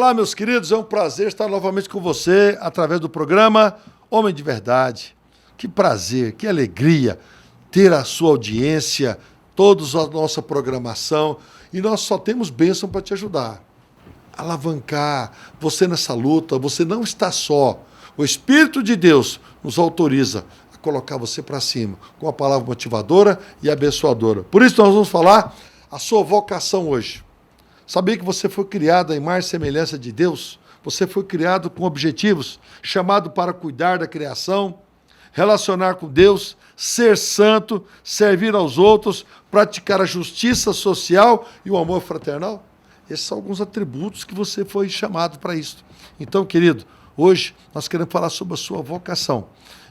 Olá, meus queridos, é um prazer estar novamente com você através do programa Homem de Verdade. Que prazer, que alegria ter a sua audiência, todos a nossa programação, e nós só temos bênção para te ajudar. Alavancar você nessa luta, você não está só. O Espírito de Deus nos autoriza a colocar você para cima, com a palavra motivadora e abençoadora. Por isso nós vamos falar a sua vocação hoje. Sabia que você foi criado à imagem e semelhança de Deus? Você foi criado com objetivos, chamado para cuidar da criação, relacionar com Deus, ser santo, servir aos outros, praticar a justiça social e o amor fraternal? Esses são alguns atributos que você foi chamado para isso. Então, querido, hoje nós queremos falar sobre a sua vocação.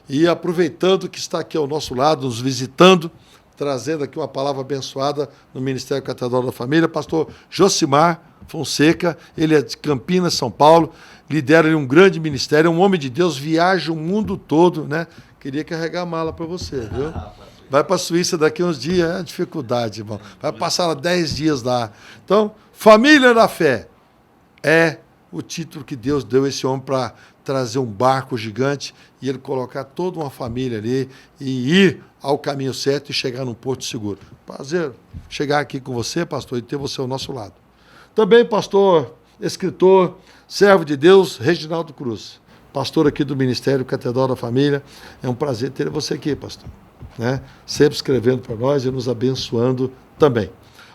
E aproveitando que está aqui ao nosso lado, nos visitando, trazendo aqui uma palavra abençoada no Ministério Catedral da Família, pastor Josimar Fonseca, ele é de Campinas, São Paulo, lidera um grande ministério, é um homem de Deus, viaja o mundo todo, né? Queria carregar a mala para você, viu? Vai para a Suíça daqui uns dias, é dificuldade, irmão. Vai passar 10 dias lá. Então, família da fé é o título que Deus deu a esse homem para trazer um barco gigante e ele colocar toda uma família ali e ir ao caminho certo e chegar num porto seguro. Prazer chegar aqui com você, pastor, e ter você ao nosso lado. Também, pastor, escritor, servo de Deus, Reginaldo Cruz, pastor aqui do Ministério Catedral da Família. É um prazer ter você aqui, pastor, né? Sempre escrevendo para nós e nos abençoando também.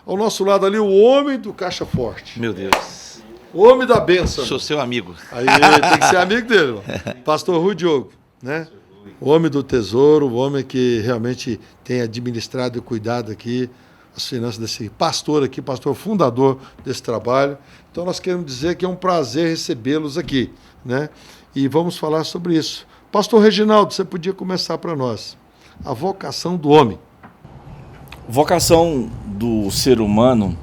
Ao nosso lado ali, o homem do Caixa Forte. Meu Deus. O homem da bênção. Sou seu amigo. Aí, tem que ser amigo dele, irmão. Pastor Rui Diogo, né? O homem do tesouro, o homem que realmente tem administrado e cuidado aqui as finanças desse pastor aqui, pastor fundador desse trabalho. Então nós queremos dizer que é um prazer recebê-los aqui, né? E vamos falar sobre isso. Pastor Reginaldo, você podia começar para nós. A vocação do homem. Vocação do ser humano,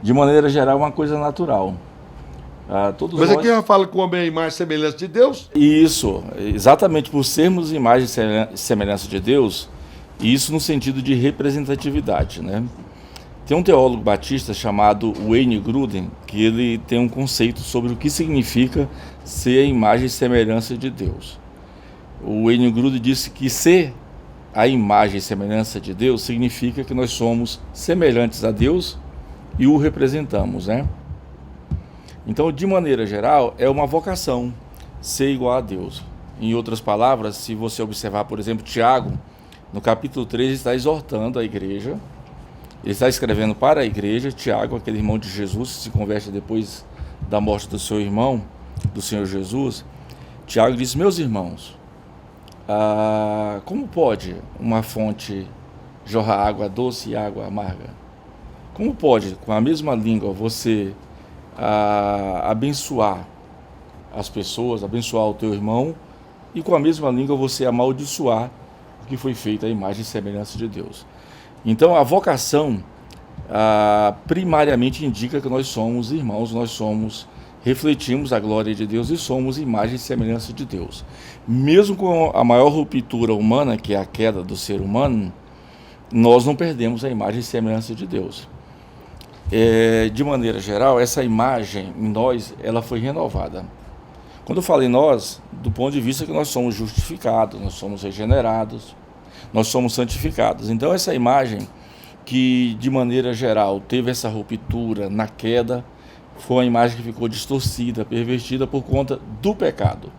de maneira geral, é uma coisa natural. Mas aqui já fala que o homem é a imagem e semelhança de Deus? Isso, exatamente por sermos imagem e semelhança de Deus, e isso no sentido de representatividade, né? Tem um teólogo batista chamado Wayne Grudem, que ele tem um conceito sobre o que significa ser a imagem e semelhança de Deus. O Wayne Grudem disse que ser a imagem e semelhança de Deus significa que nós somos semelhantes a Deus e o representamos, né? Então, de maneira geral, é uma vocação ser igual a Deus. Em outras palavras, se você observar, por exemplo, Tiago, no capítulo 3, está exortando a igreja, ele está escrevendo para a igreja, Tiago, aquele irmão de Jesus, que se converte depois da morte do seu irmão, do Senhor Jesus. Tiago diz: meus irmãos, como pode uma fonte jorrar água doce e água amarga? Como pode, com a mesma língua, você abençoar as pessoas, abençoar o teu irmão, e com a mesma língua você amaldiçoar o que foi feito à imagem e semelhança de Deus? Então a vocação primariamente indica que nós somos irmãos, refletimos a glória de Deus e somos imagem e semelhança de Deus. Mesmo com a maior ruptura humana, que é a queda do ser humano, nós não perdemos a imagem e semelhança de Deus. De maneira geral, essa imagem em nós, ela foi renovada. Quando eu falo em nós, do ponto de vista que nós somos justificados, nós somos regenerados, nós somos santificados. Então essa imagem que, de maneira geral, teve essa ruptura na queda, foi uma imagem que ficou distorcida, pervertida por conta do pecado.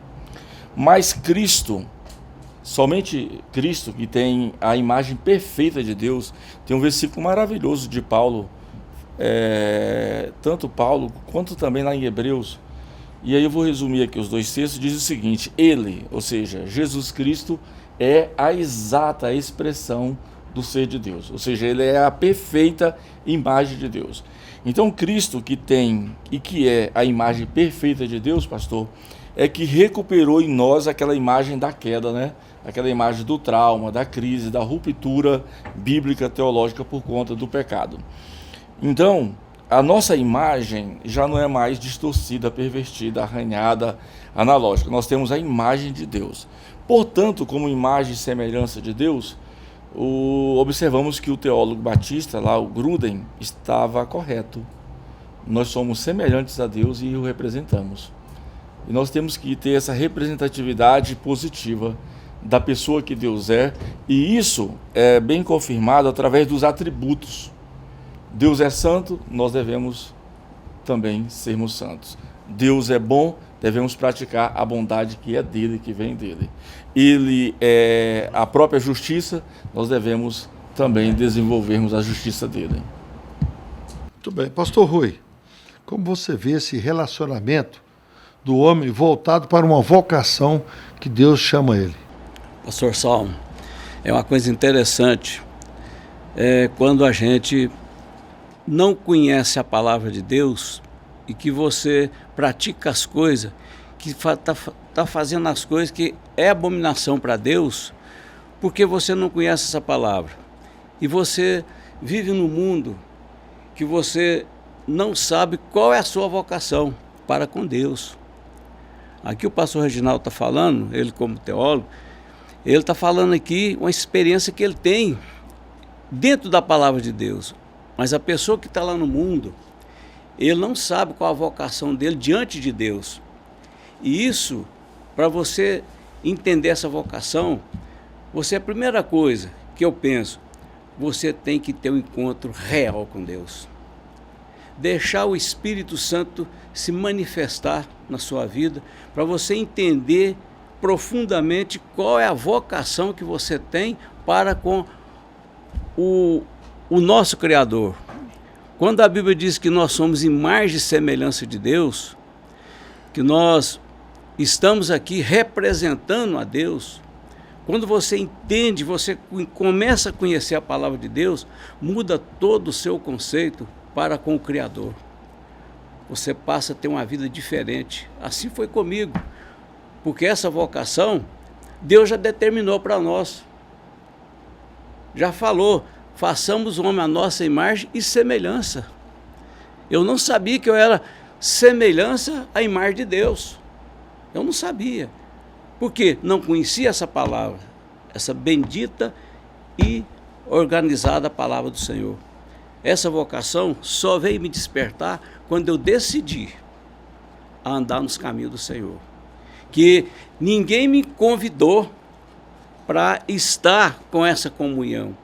Mas Cristo, somente Cristo, que tem a imagem perfeita de Deus, tem um versículo maravilhoso de Paulo, tanto Paulo quanto também lá em Hebreus, e aí eu vou resumir aqui os dois textos. Diz o seguinte: ele, ou seja, Jesus Cristo, é a exata expressão do ser de Deus, ou seja, ele é a perfeita imagem de Deus. Então Cristo, que tem e que é a imagem perfeita de Deus, pastor, é que recuperou em nós aquela imagem da queda, né? Aquela imagem do trauma, da crise, da ruptura bíblica teológica por conta do pecado. Então, a nossa imagem já não é mais distorcida, pervertida, arranhada, analógica. Nós temos a imagem de Deus. Portanto, como imagem e semelhança de Deus, observamos que o teólogo batista, lá, o Grudem, estava correto nós somos semelhantes a Deus e o representamos. E nós temos que ter essa representatividade positiva da pessoa que Deus é, e isso é bem confirmado através dos atributos. Deus é santo, nós devemos também sermos santos. Deus é bom, devemos praticar a bondade que é dele, que vem dele. Ele é a própria justiça, nós devemos também desenvolvermos a justiça dele. Muito bem. Pastor Rui, como você vê esse relacionamento do homem voltado para uma vocação que Deus chama ele? Pastor Salmo, é uma coisa interessante, quando a gente não conhece a palavra de Deus e que você pratica as coisas, que está fazendo as coisas que é abominação para Deus, porque você não conhece essa palavra. E você vive num mundo que você não sabe qual é a sua vocação para com Deus. Aqui o pastor Reginaldo está falando, ele como teólogo, ele está falando aqui uma experiência que ele tem dentro da palavra de Deus. Mas a pessoa que está lá no mundo, ele não sabe qual a vocação dele diante de Deus. E isso, para você entender essa vocação, a primeira coisa que eu penso, você tem que ter um encontro real com Deus. Deixar o Espírito Santo se manifestar na sua vida, para você entender profundamente qual é a vocação que você tem para com o nosso Criador. Quando a Bíblia diz que nós somos imagem e semelhança de Deus, que nós estamos aqui representando a Deus, quando você entende, você começa a conhecer a palavra de Deus, muda todo o seu conceito para com o Criador. Você passa a ter uma vida diferente. Assim foi comigo, porque essa vocação Deus já determinou para nós. Já falou, façamos o homem à nossa imagem e semelhança. Eu não sabia que eu era semelhança à imagem de Deus. Eu não sabia. Porque não conhecia essa palavra, essa bendita e organizada palavra do Senhor. Essa vocação só veio me despertar quando eu decidi a andar nos caminhos do Senhor. Que ninguém me convidou para estar com essa comunhão.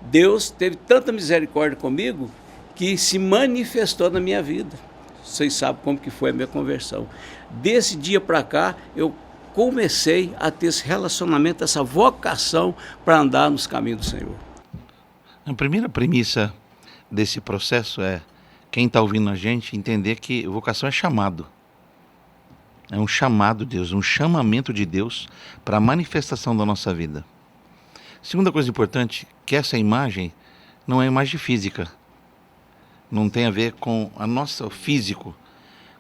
Deus teve tanta misericórdia comigo que se manifestou na minha vida. Vocês sabem como que foi a minha conversão. Desse dia para cá, eu comecei a ter esse relacionamento, essa vocação para andar nos caminhos do Senhor. A primeira premissa desse processo é, quem está ouvindo a gente, entender que vocação é chamado. É um chamado de Deus, um chamamento de Deus para a manifestação da nossa vida. Segunda coisa importante, que essa imagem não é imagem física. Não tem a ver com a nossa físico.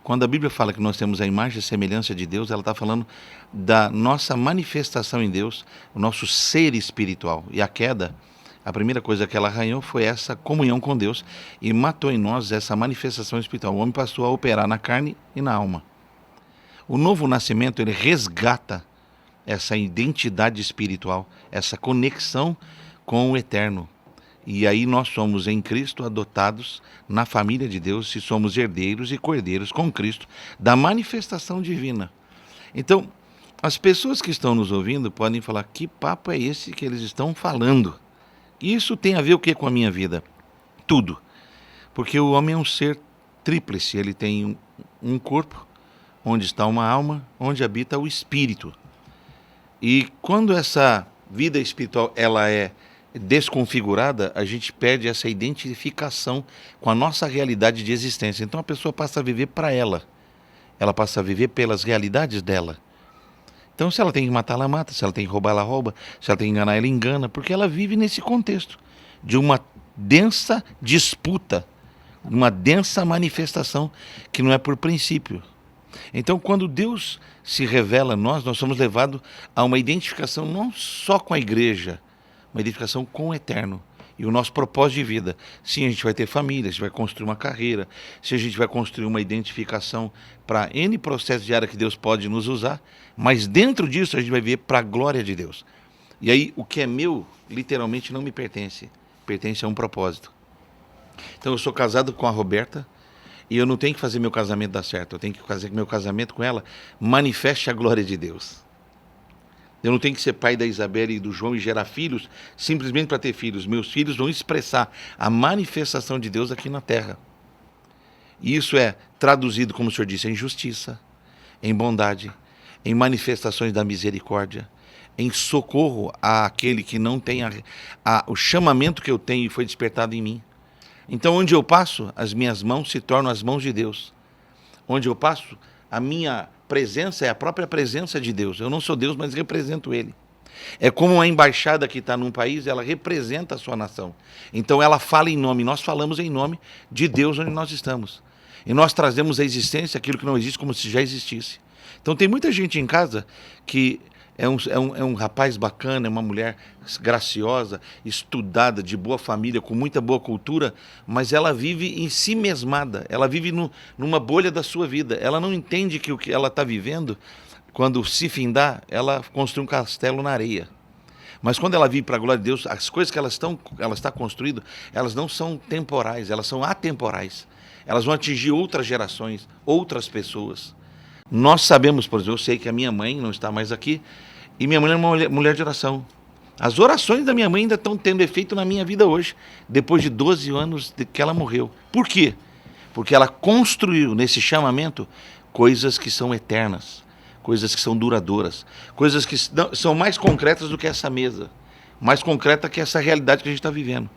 Quando a Bíblia fala que nós temos a imagem e semelhança de Deus, ela está falando da nossa manifestação em Deus, o nosso ser espiritual. E a queda, a primeira coisa que ela arranhou foi essa comunhão com Deus e matou em nós essa manifestação espiritual. O homem passou a operar na carne e na alma. O novo nascimento, ele resgata essa identidade espiritual, essa conexão com o eterno. E aí nós somos em Cristo adotados na família de Deus, e somos herdeiros e cordeiros com Cristo da manifestação divina. Então, as pessoas que estão nos ouvindo podem falar, que papo é esse que eles estão falando? Isso tem a ver o que com a minha vida? Tudo. Porque o homem é um ser tríplice, ele tem um corpo, onde está uma alma, onde habita o espírito. E quando essa vida espiritual ela é desconfigurada, a gente perde essa identificação com a nossa realidade de existência. Então a pessoa passa a viver para ela passa a viver pelas realidades dela. Então se ela tem que matar, ela mata, se ela tem que roubar, ela rouba, se ela tem que enganar, ela engana, porque ela vive nesse contexto de uma densa disputa, uma densa manifestação que não é por princípio. Então, quando Deus se revela a nós somos levados a uma identificação não só com a igreja, uma identificação com o eterno e o nosso propósito de vida. Sim, a gente vai ter família, a gente vai construir uma carreira, se a gente vai construir uma identificação para N processos de área que Deus pode nos usar, mas dentro disso a gente vai ver para a glória de Deus. E aí, o que é meu, literalmente não me pertence, pertence a um propósito. Então, eu sou casado com a Roberta, E eu não tenho que fazer meu casamento dar certo, eu tenho que fazer que meu casamento com ela manifeste a glória de Deus. Eu não tenho que ser pai da Isabela e do João e gerar filhos simplesmente para ter filhos. Meus filhos vão expressar a manifestação de Deus aqui na terra. E isso é traduzido, como o senhor disse, em justiça, em bondade, em manifestações da misericórdia, em socorro àquele que não tem o chamamento que eu tenho e foi despertado em mim. Então, onde eu passo, as minhas mãos se tornam as mãos de Deus. Onde eu passo, a minha presença é a própria presença de Deus. Eu não sou Deus, mas represento Ele. É como uma embaixada que está num país, ela representa a sua nação. Então ela fala em nome, nós falamos em nome de Deus onde nós estamos. E nós trazemos à existência aquilo que não existe como se já existisse. Então tem muita gente em casa que é um rapaz bacana, é uma mulher graciosa, estudada, de boa família, com muita boa cultura, mas ela vive em si mesmada, ela vive numa bolha da sua vida. Ela não entende que o que ela está vivendo, quando se findar, ela construi um castelo na areia. Mas quando ela vive para a glória de Deus, as coisas que ela está construindo, elas não são temporais, elas são atemporais. Elas vão atingir outras gerações, outras pessoas. Nós sabemos, por exemplo, eu sei que a minha mãe não está mais aqui, e minha mãe é uma mulher de oração. As orações da minha mãe ainda estão tendo efeito na minha vida hoje, depois de 12 anos que ela morreu. Por quê? Porque ela construiu nesse chamamento coisas que são eternas, coisas que são duradouras, coisas que são mais concretas do que essa mesa, mais concreta que essa realidade que a gente está vivendo.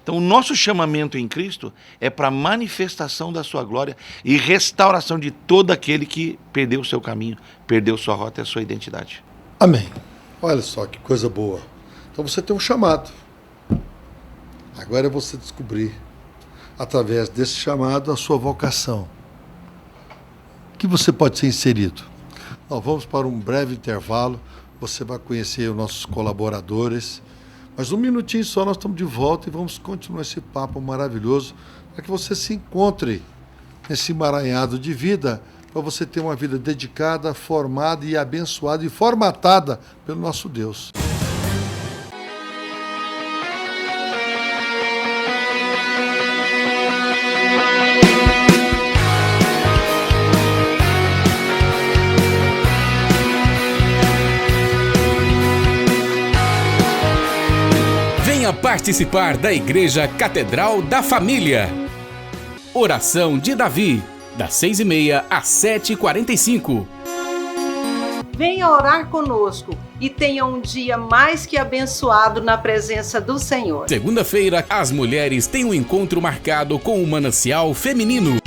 Então, o nosso chamamento em Cristo é para manifestação da sua glória e restauração de todo aquele que perdeu o seu caminho, perdeu sua rota e a sua identidade. Amém. Olha só que coisa boa. Então você tem um chamado. Agora é você descobrir, através desse chamado, a sua vocação. Que você pode ser inserido. Nós vamos para um breve intervalo. Você vai conhecer os nossos colaboradores. Mas um minutinho só, nós estamos de volta e vamos continuar esse papo maravilhoso para que você se encontre nesse emaranhado de vida, para você ter uma vida dedicada, formada e abençoada e formatada pelo nosso Deus. Venha participar da Igreja Catedral da Família. Oração de Davi, das 6h30 às 7h45. Venha orar conosco e tenha um dia mais que abençoado na presença do Senhor. Segunda-feira, as mulheres têm um encontro marcado com o Manancial Feminino.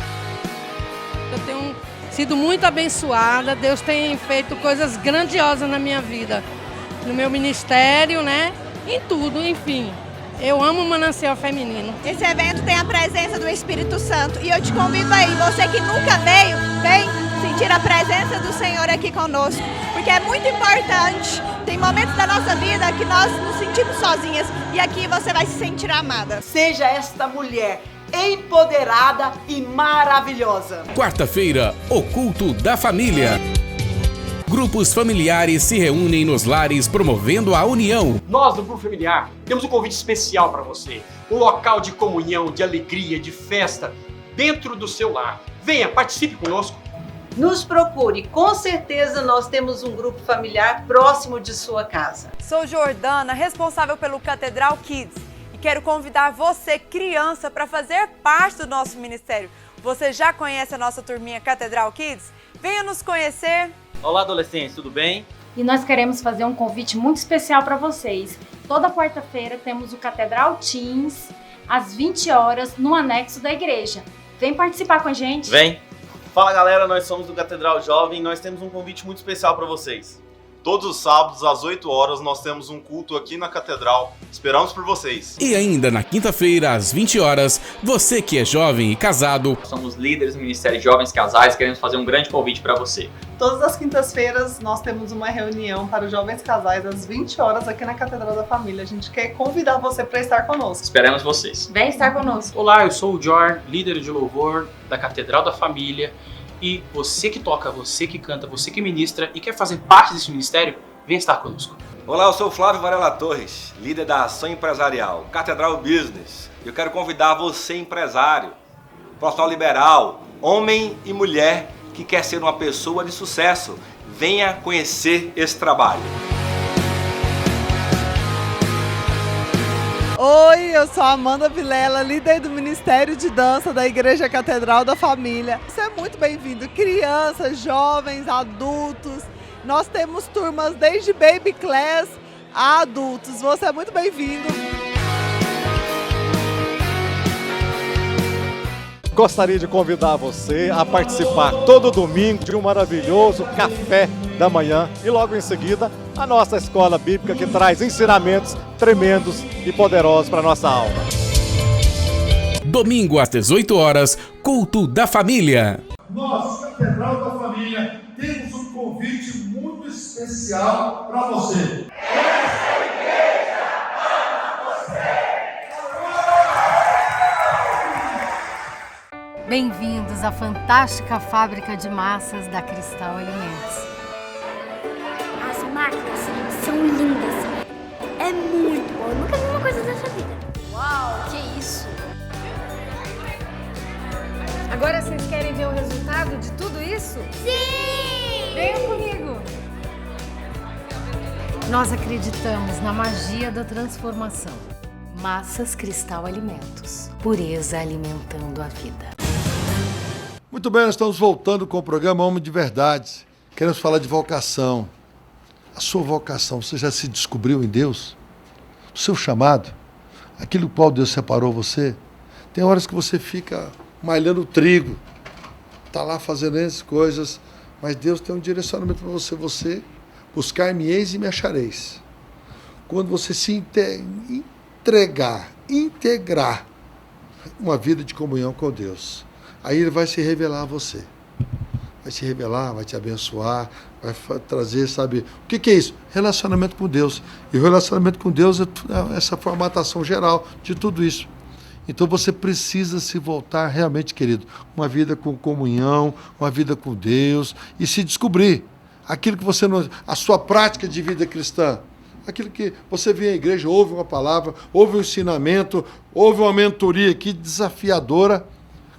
Eu tenho sido muito abençoada, Deus tem feito coisas grandiosas na minha vida, no meu ministério, né? Em tudo, enfim. Eu amo o Manancial Feminino. Esse evento tem a presença do Espírito Santo e eu te convido aí, você que nunca veio, vem sentir a presença do Senhor aqui conosco, porque é muito importante. Tem momentos da nossa vida que nós nos sentimos sozinhas e aqui você vai se sentir amada. Seja esta mulher empoderada e maravilhosa. Quarta-feira, o culto da família. Grupos familiares se reúnem nos lares promovendo a união. Nós, do Grupo Familiar, temos um convite especial para você. Um local de comunhão, de alegria, de festa, dentro do seu lar. Venha, participe conosco. Nos procure, com certeza nós temos um grupo familiar próximo de sua casa. Sou Jordana, responsável pelo Catedral Kids. E quero convidar você, criança, para fazer parte do nosso ministério. Você já conhece a nossa turminha Catedral Kids? Venha nos conhecer. Olá, adolescentes, tudo bem? E nós queremos fazer um convite muito especial para vocês. Toda quarta-feira temos o Catedral Teens, às 20 horas, no anexo da igreja. Vem participar com a gente. Vem! Fala, galera, nós somos do Catedral Jovem e nós temos um convite muito especial para vocês. Todos os sábados, às 8 horas, nós temos um culto aqui na Catedral. Esperamos por vocês. E ainda na quinta-feira, às 20 horas, você que é jovem e casado. Somos líderes do Ministério de Jovens Casais e queremos fazer um grande convite para você. Todas as quintas-feiras, nós temos uma reunião para os jovens casais às 20 horas aqui na Catedral da Família. A gente quer convidar você para estar conosco. Esperamos vocês. Vem estar conosco. Olá, eu sou o Jor, líder de louvor da Catedral da Família. E você que toca, você que canta, você que ministra e quer fazer parte desse ministério, vem estar conosco. Olá, eu sou o Flávio Varela Torres, líder da Ação Empresarial, Catedral Business. Eu quero convidar você, empresário, profissional liberal, homem e mulher que quer ser uma pessoa de sucesso. Venha conhecer esse trabalho. Oi, eu sou a Amanda Vilela, líder do Ministério de Dança da Igreja Catedral da Família. Você é muito bem-vindo, crianças, jovens, adultos. Nós temos turmas desde baby class a adultos. Você é muito bem-vindo. Gostaria de convidar você a participar todo domingo de um maravilhoso café da manhã e logo em seguida a nossa escola bíblica que traz ensinamentos tremendos e poderosos para a nossa alma. Domingo às 18 horas, Culto da Família. Nós, Catedral da Família, temos um convite muito especial para você. Essa igreja ama você! Bem-vindos à fantástica fábrica de massas da Cristal Alimentos. As máquinas são lindas. É muito bom. Eu nunca vi uma coisa dessa vida. Uau, que isso! Agora vocês querem ver o resultado de tudo isso? Sim! Venham comigo! Nós acreditamos na magia da transformação. Massas Cristal Alimentos. Pureza alimentando a vida. Muito bem, nós estamos voltando com o programa Homem de Verdade. Queremos falar de vocação. A sua vocação, você já se descobriu em Deus? O seu chamado? Aquilo qual Deus separou você? Tem horas que você fica malhando trigo, está lá fazendo essas coisas, mas Deus tem um direcionamento para você. Você buscar-me-eis e me achareis. Quando você se integrar uma vida de comunhão com Deus, aí Ele vai se revelar a você. Vai se revelar, vai te abençoar, vai trazer, sabe... O que é isso? Relacionamento com Deus. E o relacionamento com Deus é essa formatação geral de tudo isso. Então você precisa se voltar realmente, querido, uma vida com comunhão, uma vida com Deus, e se descobrir aquilo que você não... A sua prática de vida cristã. Aquilo que você vem à igreja, ouve uma palavra, ouve um ensinamento, ouve uma mentoria aqui desafiadora.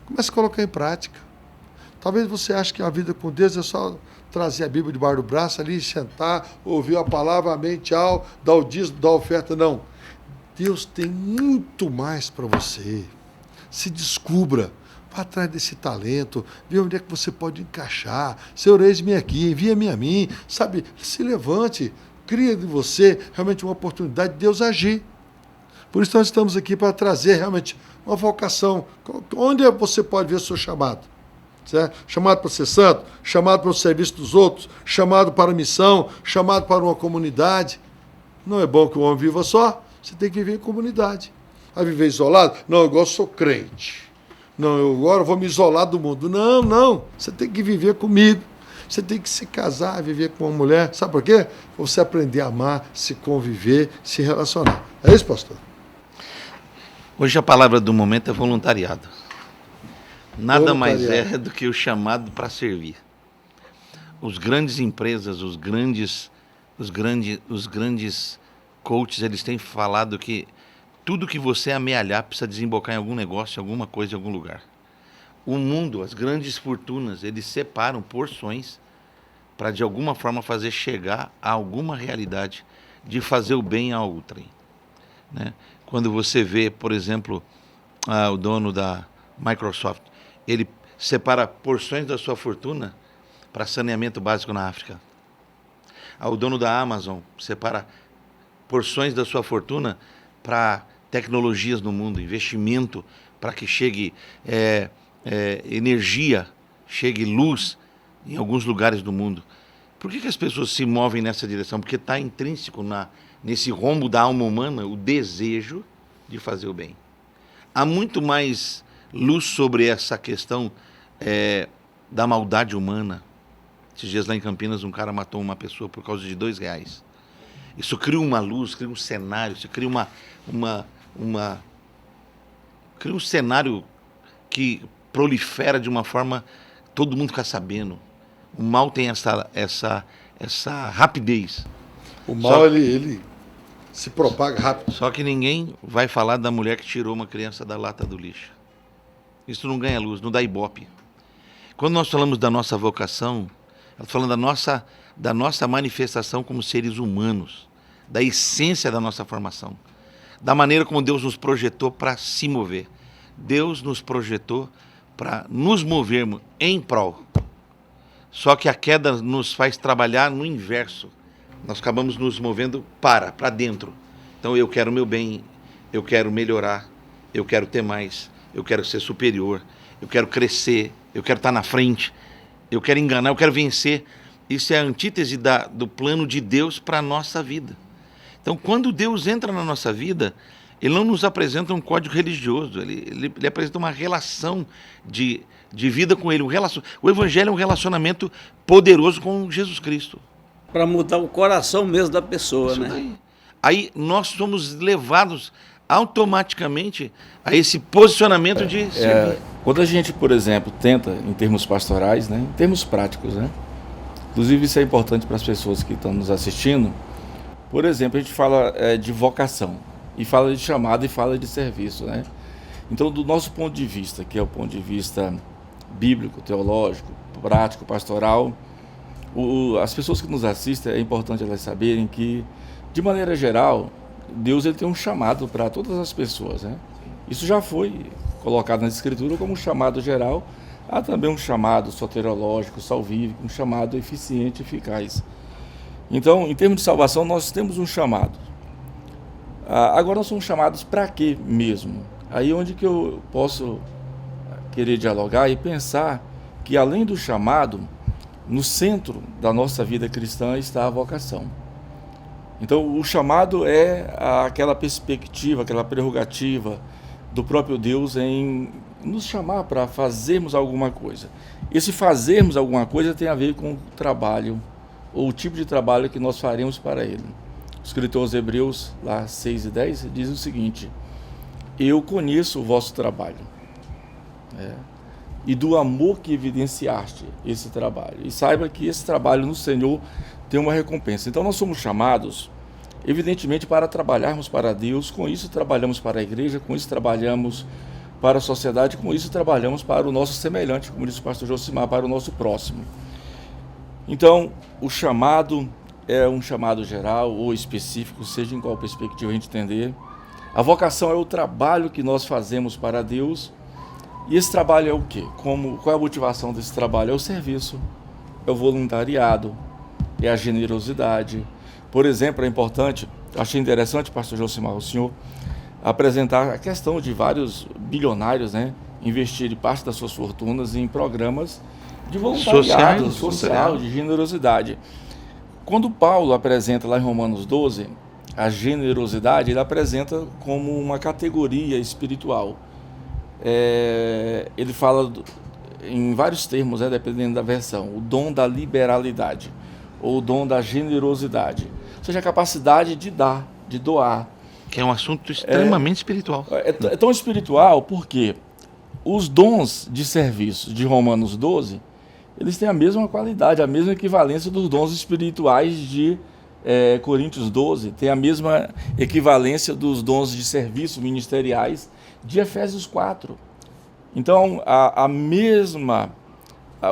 Comece a colocar em prática. Talvez você ache que a vida com Deus é só trazer a Bíblia debaixo do braço ali, sentar, ouvir a palavra, amém, tchau, dar o dízimo, dar a oferta. Não. Deus tem muito mais para você. Se descubra. Vá atrás desse talento. Vê onde é que você pode encaixar. Senhor, eis-me aqui, envia-me a mim. Sabe, se levante. Cria em você realmente uma oportunidade de Deus agir. Por isso nós estamos aqui para trazer realmente uma vocação. Onde você pode ver o seu chamado? Certo? Chamado para ser santo, chamado para o serviço dos outros, chamado para a missão, chamado para uma comunidade. Não é bom que o homem viva só, você tem que viver em comunidade. Vai viver isolado? Não, eu agora sou crente. Não, eu agora vou me isolar do mundo. Não, não. Você tem que viver comigo. Você tem que se casar, viver com uma mulher. Sabe por quê? Para você aprender a amar, se conviver, se relacionar. É isso, pastor? Hoje a palavra do momento é voluntariado. Nada mais é do que o chamado para servir. Os grandes empresas, os grandes coaches, eles têm falado que tudo que você amealhar precisa desembocar em algum negócio, alguma coisa, em algum lugar. O mundo, as grandes fortunas, eles separam porções para de alguma forma fazer chegar a alguma realidade de fazer o bem a outrem, né? Quando você vê, por exemplo, o dono da Microsoft, ele separa porções da sua fortuna para saneamento básico na África. O dono da Amazon separa porções da sua fortuna para tecnologias no mundo, investimento para que chegue energia, chegue luz em alguns lugares do mundo. Por que as pessoas se movem nessa direção? Porque está intrínseco nesse rombo da alma humana o desejo de fazer o bem. Há muito mais luz sobre essa questão da maldade humana. Esses dias lá em Campinas um cara matou uma pessoa por causa de R$2. Isso cria uma luz, cria um cenário, isso cria cria um cenário que prolifera de uma forma todo mundo fica sabendo. O mal tem essa rapidez. O mal, ele se propaga rápido. Só que ninguém vai falar da mulher que tirou uma criança da lata do lixo. Isso não ganha luz, não dá ibope. Quando nós falamos da nossa vocação, estamos falando da nossa manifestação como seres humanos, da essência da nossa formação, da maneira como Deus nos projetou para se mover. Deus nos projetou para nos movermos em prol. Só que a queda nos faz trabalhar no inverso. Nós acabamos nos movendo para dentro. Então eu quero o meu bem, eu quero melhorar, eu quero ter mais, eu quero ser superior, eu quero crescer, eu quero estar na frente, eu quero enganar, eu quero vencer. Isso é a antítese do plano de Deus para a nossa vida. Então, quando Deus entra na nossa vida, Ele não nos apresenta um código religioso, ele apresenta uma relação de vida com Ele. O Evangelho é um relacionamento poderoso com Jesus Cristo. Para mudar o coração mesmo da pessoa, Isso né? daí. Aí nós somos levados automaticamente a esse posicionamento de servir. Quando a gente, por exemplo, tenta, em termos pastorais, né, em termos práticos, né, inclusive isso é importante para as pessoas que estão nos assistindo, por exemplo, a gente fala de vocação, e fala de chamado e fala de serviço, né? Então, do nosso ponto de vista, que é o ponto de vista bíblico, teológico, prático, pastoral, as pessoas que nos assistem, é importante elas saberem que, de maneira geral, Deus ele tem um chamado para todas as pessoas, né? Isso já foi colocado na Escritura como um chamado geral. Há também um chamado soteriológico, salvífico, um chamado eficiente, eficaz. Então, em termos de salvação, nós temos um chamado. Agora, nós somos chamados para quê mesmo? Aí onde que eu posso querer dialogar e pensar que, além do chamado, no centro da nossa vida cristã está a vocação. Então, o chamado é aquela perspectiva, aquela prerrogativa do próprio Deus em nos chamar para fazermos alguma coisa. Esse fazermos alguma coisa tem a ver com o trabalho, ou o tipo de trabalho que nós faremos para Ele. O escritor aos Hebreus, lá 6:10, diz o seguinte: eu conheço o vosso trabalho, e do amor que evidenciaste esse trabalho. E saiba que esse trabalho no Senhor tem uma recompensa. Então nós somos chamados, evidentemente, para trabalharmos para Deus. Com isso trabalhamos para a igreja, com isso trabalhamos para a sociedade, com isso trabalhamos para o nosso semelhante, como disse o pastor Josimar, para o nosso próximo. Então, o chamado é um chamado geral ou específico, seja em qual perspectiva a gente entender. A vocação é o trabalho que nós fazemos para Deus. E esse trabalho é o quê? Qual é a motivação desse trabalho? É o serviço, é o voluntariado, é a generosidade. Por exemplo, é importante, achei interessante, pastor Josimar, o senhor apresentar a questão de vários bilionários, né, investirem parte das suas fortunas em programas de voluntariado social, de generosidade. Quando Paulo apresenta lá em Romanos 12 a generosidade, ele apresenta como uma categoria espiritual. Ele fala em vários termos, dependendo da versão, o dom da liberalidade, ou o dom da generosidade, ou seja, a capacidade de dar, de doar. Que é um assunto extremamente espiritual. É tão espiritual porque os dons de serviço de Romanos 12, eles têm a mesma qualidade, a mesma equivalência dos dons espirituais de Coríntios 12, tem a mesma equivalência dos dons de serviço ministeriais de Efésios 4. Então,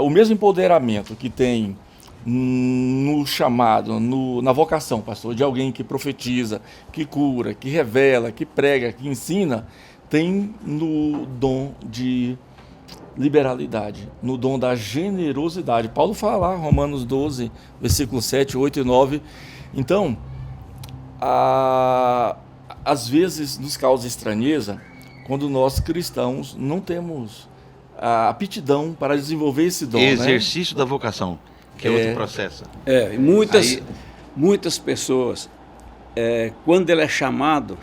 o mesmo empoderamento que tem no chamado, na vocação, pastor, de alguém que profetiza, que cura, que revela, que prega, que ensina, tem no dom de liberalidade, no dom da generosidade. Paulo fala lá, Romanos 12, versículos 7, 8 e 9. Então, às vezes nos causa estranheza quando nós cristãos não temos a aptidão para desenvolver esse dom. Exercício da vocação, que é outro processo. Muitas pessoas, quando ele é chamado,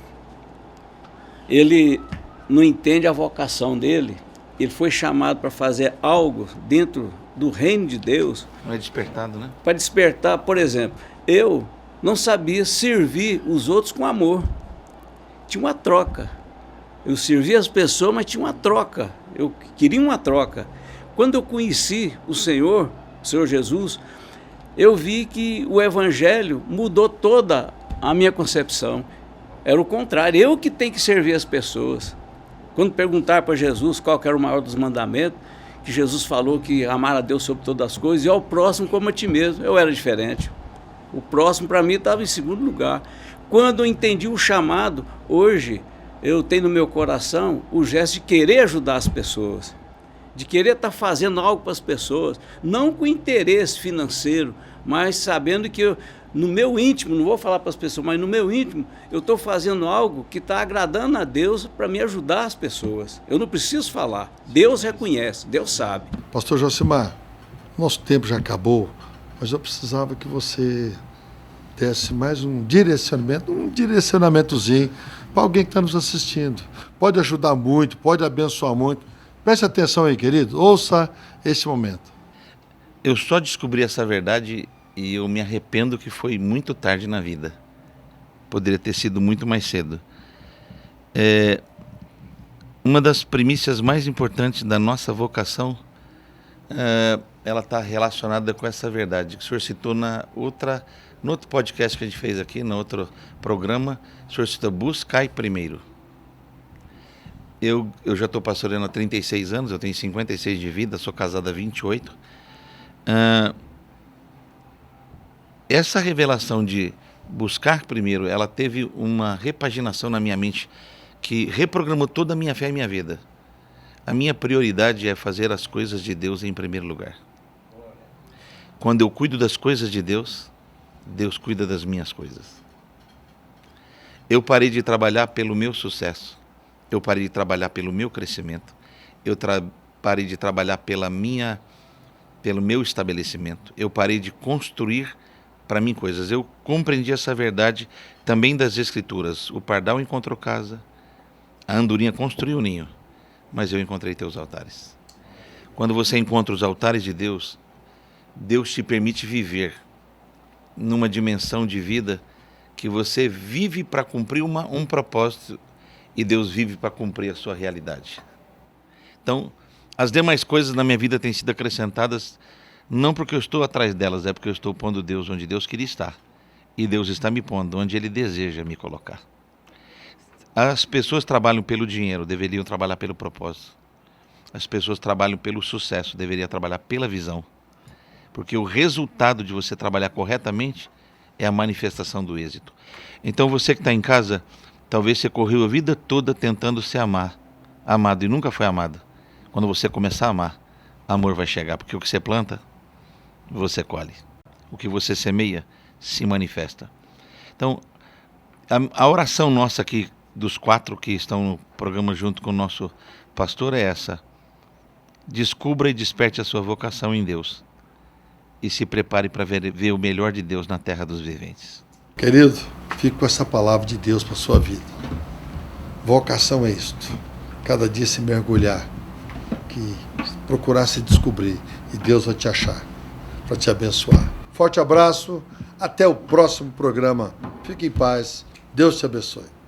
ele não entende a vocação dele. Ele foi chamado para fazer algo dentro do reino de Deus. Não é despertado, né? Para despertar, por exemplo, eu não sabia servir os outros com amor. Tinha uma troca. Eu servia as pessoas, mas tinha uma troca. Eu queria uma troca. Quando eu conheci o Senhor Jesus, eu vi que o Evangelho mudou toda a minha concepção. Era o contrário, eu que tenho que servir as pessoas. Quando perguntaram para Jesus qual que era o maior dos mandamentos, que Jesus falou que amar a Deus sobre todas as coisas e ao próximo como a ti mesmo. Eu era diferente. O próximo para mim estava em segundo lugar. Quando eu entendi o chamado, hoje eu tenho no meu coração o gesto de querer ajudar as pessoas, de querer estar fazendo algo para as pessoas, não com interesse financeiro, mas sabendo que eu, no meu íntimo, não vou falar para as pessoas, mas no meu íntimo, eu estou fazendo algo que está agradando a Deus para me ajudar as pessoas. Eu não preciso falar. Deus reconhece, Deus sabe. Pastor Josimar, nosso tempo já acabou, mas eu precisava que você desse mais um direcionamentozinho para alguém que está nos assistindo. Pode ajudar muito, pode abençoar muito. Preste atenção aí, querido. Ouça esse momento. Eu só descobri essa verdade e eu me arrependo que foi muito tarde na vida. Poderia ter sido muito mais cedo. Uma das primícias mais importantes da nossa vocação, ela está relacionada com essa verdade, que o senhor citou no outro podcast que a gente fez aqui, no outro programa. O senhor citou: buscai primeiro. Eu já estou pastoreando há 36 anos, eu tenho 56 de vida, sou casado há 28. Essa revelação de buscar primeiro, ela teve uma repaginação na minha mente que reprogramou toda a minha fé e minha vida. A minha prioridade é fazer as coisas de Deus em primeiro lugar. Quando eu cuido das coisas de Deus, Deus cuida das minhas coisas. Eu parei de trabalhar pelo meu sucesso. Eu parei de trabalhar pelo meu crescimento. Eu parei de trabalhar pelo meu estabelecimento. Eu parei de construir para mim coisas. Eu compreendi essa verdade também das Escrituras. O pardal encontrou casa, a andorinha construiu o ninho, mas eu encontrei teus altares. Quando você encontra os altares de Deus, Deus te permite viver numa dimensão de vida que você vive para cumprir um propósito e Deus vive para cumprir a sua realidade. Então, as demais coisas na minha vida têm sido acrescentadas não porque eu estou atrás delas, é porque eu estou pondo Deus onde Deus queria estar. E Deus está me pondo onde Ele deseja me colocar. As pessoas trabalham pelo dinheiro, deveriam trabalhar pelo propósito. As pessoas trabalham pelo sucesso, deveriam trabalhar pela visão. Porque o resultado de você trabalhar corretamente é a manifestação do êxito. Então você que está em casa, talvez você correu a vida toda tentando ser amado e nunca foi amado. Quando você começar a amar, amor vai chegar, porque o que você planta, você colhe. O que você semeia, se manifesta. Então, a oração nossa aqui, dos 4 que estão no programa junto com o nosso pastor, é essa: descubra e desperte a sua vocação em Deus e se prepare para ver o melhor de Deus na terra dos viventes. Querido, fico com essa palavra de Deus para a sua vida. Vocação é isto: cada dia se mergulhar, procurar se descobrir, e Deus vai te achar para te abençoar. Forte abraço, até o próximo programa. Fique em paz, Deus te abençoe.